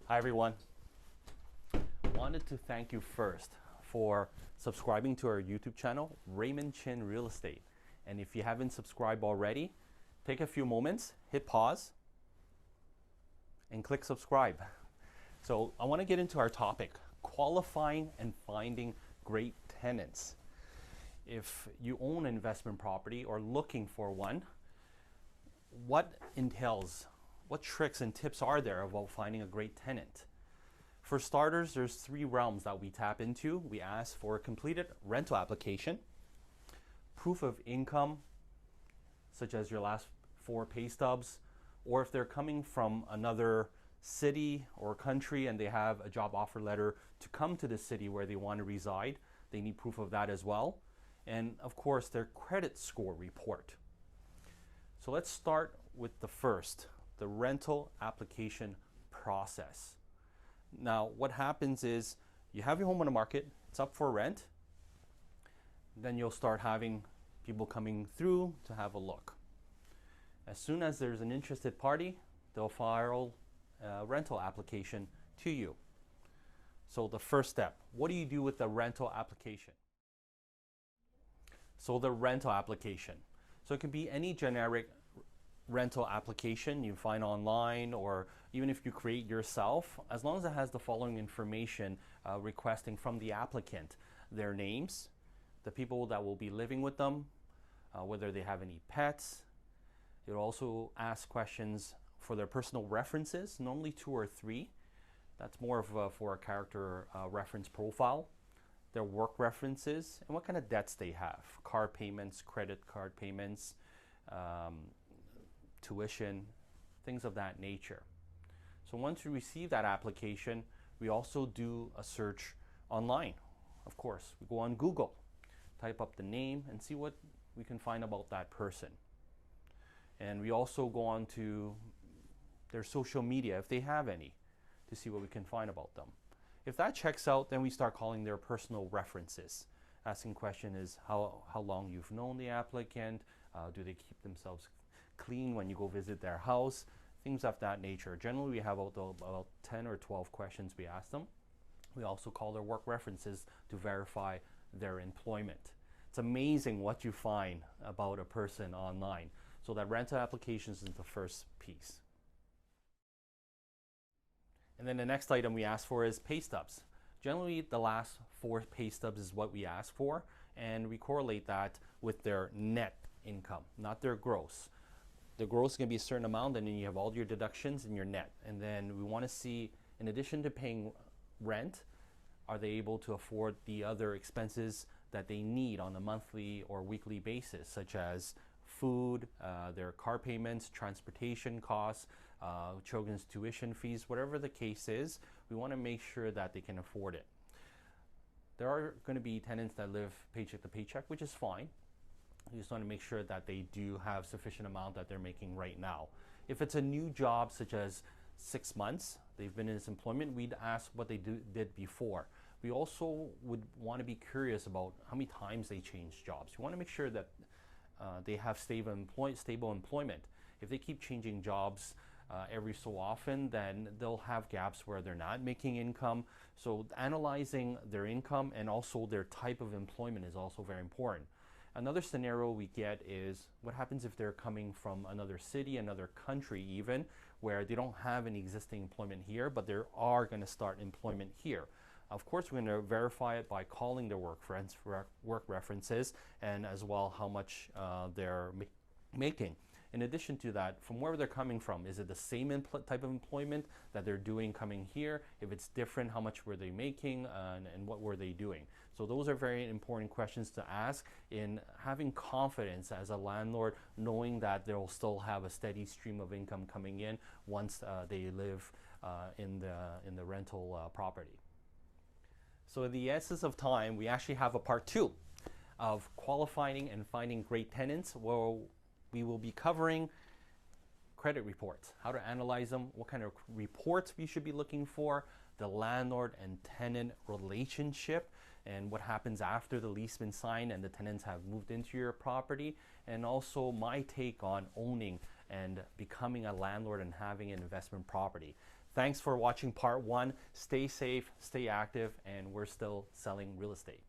Hi everyone. Wanted to thank you first for subscribing to our YouTube channel, Raymond Chin Real Estate. And if you haven't subscribed already, take a few moments, hit pause, and click subscribe. So I want to get into our topic, qualifying and finding great tenants. If you own an investment property or looking for one, what tricks and tips are there about finding a great tenant? For starters, there's three realms that we tap into. We ask for a completed rental application, proof of income, such as your last 4 pay stubs, or if they're coming from another city or country and they have a job offer letter to come to the city where they want to reside, they need proof of that as well. And of course, their credit score report. So let's start with the first, the rental application process. Now, what happens is you have your home on the market, it's up for rent, then you'll start having people coming through to have a look. As soon as there's an interested party, they'll file a rental application to you. So the first step, what do you do with the rental application? So the rental application. So it can be any generic rental application you find online, or even if you create yourself, as long as it has the following information requesting from the applicant: their names, the people that will be living with them, whether they have any pets. It'll also ask questions for their personal references, normally 2 or 3. That's more of for a character reference profile. Their work references, and what kind of debts they have, car payments, credit card payments, tuition, things of that nature. So once you receive that application, we also do a search online. Of course, we go on Google, type up the name and see what we can find about that person. And we also go on to their social media, if they have any, to see what we can find about them. If that checks out, then we start calling their personal references. Asking question is how long you've known the applicant, do they keep themselves clean when you go visit their house, things of that nature. Generally, we have about 10 or 12 questions we ask them. We also call their work references to verify their employment. It's amazing what you find about a person online. So that rental applications is the first piece. And then the next item we ask for is pay stubs. Generally, the last 4 pay stubs is what we ask for, and we correlate that with their net income, not their gross. The gross is going to be a certain amount, and then you have all your deductions in your net. And then we want to see, in addition to paying rent, are they able to afford the other expenses that they need on a monthly or weekly basis, such as food, their car payments, transportation costs, children's tuition fees, whatever the case is. We want to make sure that they can afford it. There are going to be tenants that live paycheck to paycheck, which is fine. You just want to make sure that they do have sufficient amount that they're making right now. If it's a new job, such as 6 months, they've been in this employment, we'd ask what they did before. We also would want to be curious about how many times they changed jobs. You want to make sure that they have stable employment. If they keep changing jobs every so often, then they'll have gaps where they're not making income. So analyzing their income and also their type of employment is also very important. Another scenario we get is what happens if they're coming from another city, another country even, where they don't have any existing employment here, but they are going to start employment here. Of course, we're going to verify it by calling their work references, and as well how much they're making. In addition to that, from where they're coming from, is it the same type of employment that they're doing coming here? If it's different, how much were they making, and what were they doing? So those are very important questions to ask in having confidence as a landlord, knowing that they'll still have a steady stream of income coming in once they live in the rental property. So in the essence of time, we actually have a part 2 of qualifying and finding great tenants, where we will be covering credit reports, how to analyze them, what kind of reports we should be looking for, the landlord and tenant relationship, and what happens after the lease been signed and the tenants have moved into your property, and also my take on owning and becoming a landlord and having an investment property. Thanks for watching part 1. Stay safe, stay active, and we're still selling real estate.